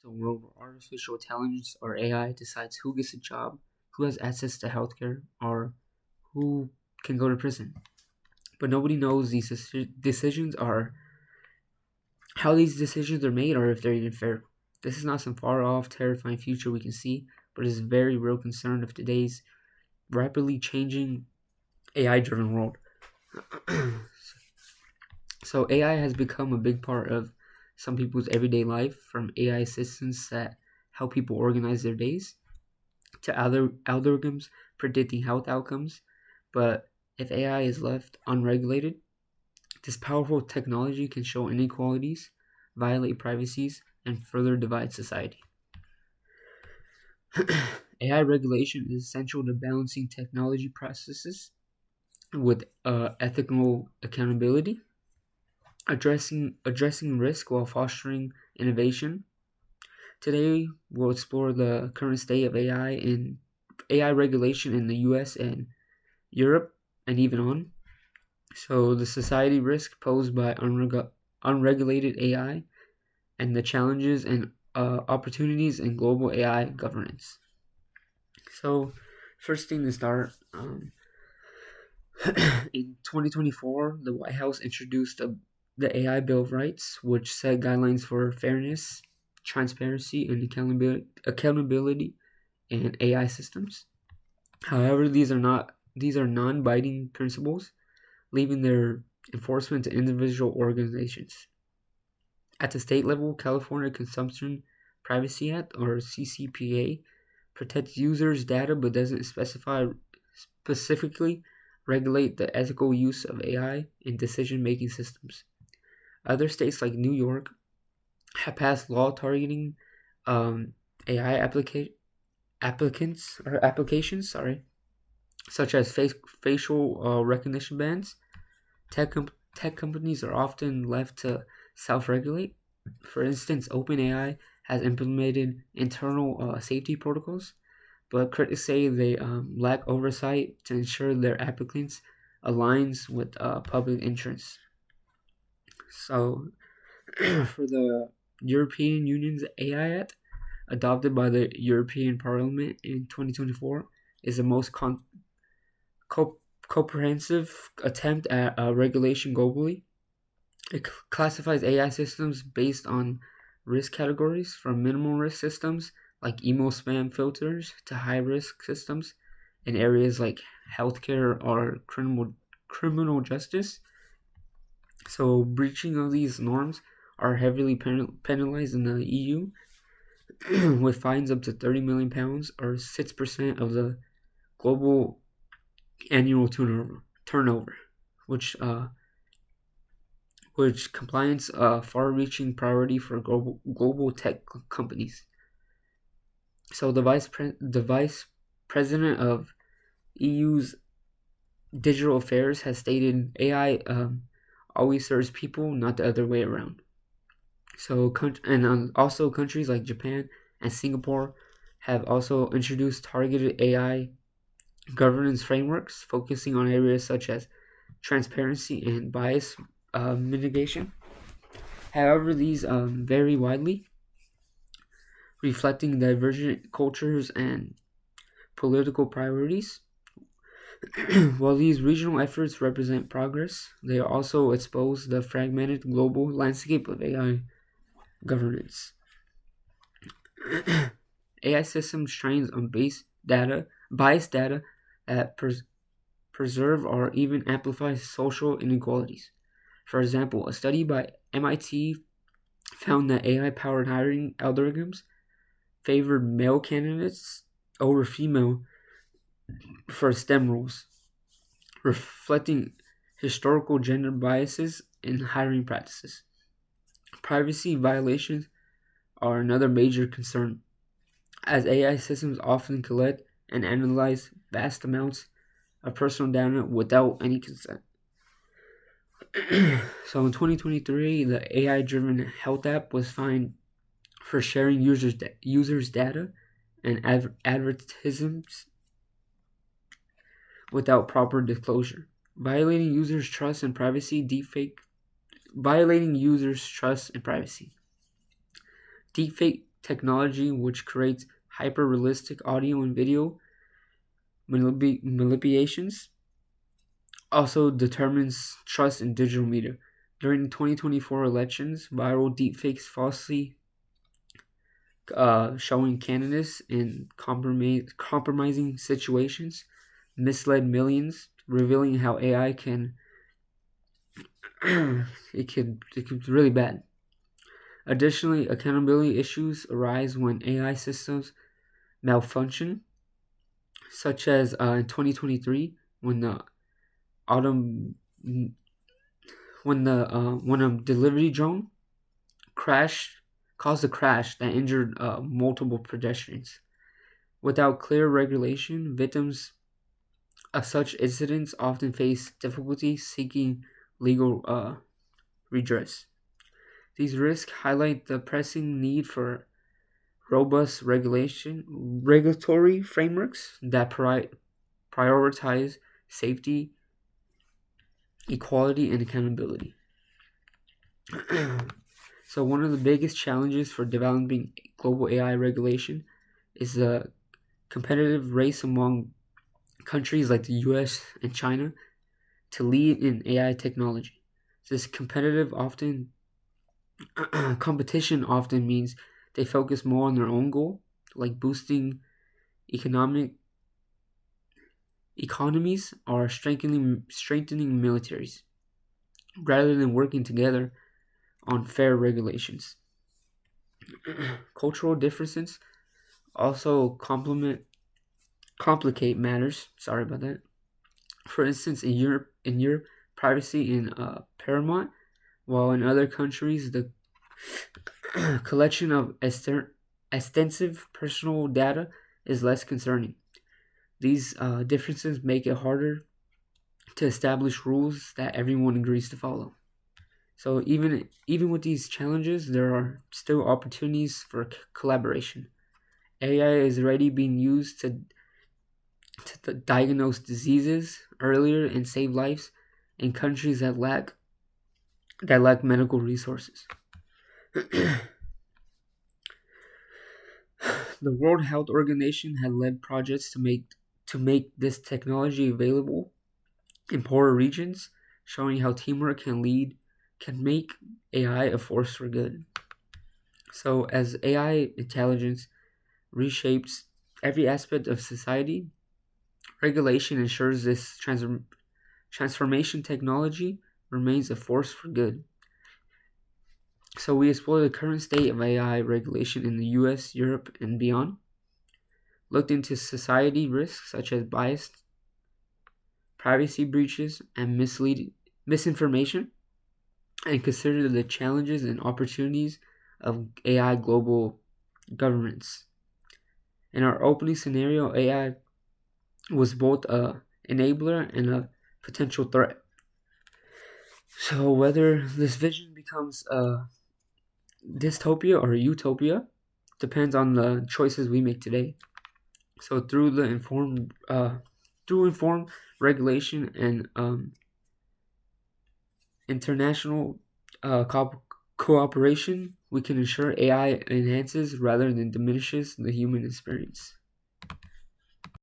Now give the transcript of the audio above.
The world where artificial intelligence or AI decides who gets a job, who has access to healthcare, or who can go to prison. But nobody knows these decisions are how these decisions are made or if they're even fair. This is not some far off, terrifying future we can see, but is a very real concern of today's rapidly changing AI driven world. So AI has become a big part of some people's everyday life, from AI assistants that help people organize their days to other algorithms predicting health outcomes. But if AI is left unregulated, this powerful technology can show inequalities, violate privacies, and further divide society. AI regulation is essential to balancing technology processes with ethical accountability, addressing risk while fostering innovation. Today, we'll explore the current state of AI regulation in the U.S. and Europe, and even on. So, the society risk posed by unregulated AI and the challenges and opportunities in global AI governance. So, first thing to start, in 2024, the White House introduced the AI Bill of Rights, which set guidelines for fairness, transparency, and accountability in AI systems. However, these are non-binding principles, leaving their enforcement to individual organizations. At the state level, California Consumption Privacy Act, or CCPA, protects users' data but doesn't specifically regulate the ethical use of AI in decision-making systems. Other states like New York have passed law targeting AI applications, such as facial recognition bans. Tech companies are often left to self-regulate. For instance, OpenAI has implemented internal safety protocols, but critics say they lack oversight to ensure their applicants aligns with public interests. So, for the European Union's AI Act, adopted by the European Parliament in 2024, is the most comprehensive attempt at regulation globally. It classifies AI systems based on risk categories, from minimal risk systems like email spam filters to high risk systems in areas like healthcare or criminal justice. So, breaching of these norms are heavily penalized in the EU with fines up to £30 million, or 6% of the global annual turnover, which compliance a far-reaching priority for global tech companies. So the vice president of EU's digital affairs has stated AI always serves people, not the other way around. So also countries like Japan and Singapore have also introduced targeted AI governance frameworks focusing on areas such as transparency and bias mitigation. However, these vary widely, reflecting divergent cultures and political priorities. While these regional efforts represent progress, they also expose the fragmented global landscape of AI governance. AI systems trained on biased data that preserve or even amplify social inequalities. For example, a study by MIT found that AI-powered hiring algorithms favored male candidates over female for STEM roles, reflecting historical gender biases in hiring practices. Privacy violations are another major concern, as AI systems often collect and analyze vast amounts of personal data without any consent. So in 2023, the AI-driven health app was fined for sharing users' data and advertisements without proper disclosure, violating users' trust and privacy. Deepfake technology, which creates hyper realistic audio and video manipulations, also determines trust in digital media. During the 2024 elections, viral deepfakes falsely showing candidates in compromising situations misled millions, revealing how AI can it could really bad. Additionally, accountability issues arise when AI systems malfunction, such as in 2023 when the autumn when a delivery drone crashed caused a crash that injured multiple pedestrians. Without clear regulation, victims of such incidents often face difficulty seeking legal redress. These risks highlight the pressing need for robust regulatory frameworks that prioritize safety, equality, and accountability. So, one of the biggest challenges for developing global AI regulation is the competitive race among countries like the US and China to lead in AI technology. This competition often means they focus more on their own goal, like boosting economies or strengthening militaries, rather than working together on fair regulations. Cultural differences also complicate matters. Sorry about that. For instance, in Europe, privacy is paramount, while in other countries the collection of extensive personal data is less concerning. These differences make it harder to establish rules that everyone agrees to follow. So even with these challenges, there are still opportunities for collaboration. AI is already being used to diagnose diseases earlier and save lives in countries that lack medical resources. The World Health Organization had led projects to make this technology available in poorer regions, showing how teamwork can make AI a force for good. So as AI intelligence reshapes every aspect of society, regulation ensures this transformation technology remains a force for good. So we explore the current state of AI regulation in the US, Europe, and beyond, looked into society risks such as bias, privacy breaches, and misinformation, and considered the challenges and opportunities of AI global governance. In our opening scenario, AI was both a enabler and a potential threat. So whether this vision becomes a dystopia or a utopia depends on the choices we make today. So through informed regulation and international cooperation, we can ensure AI enhances rather than diminishes the human experience.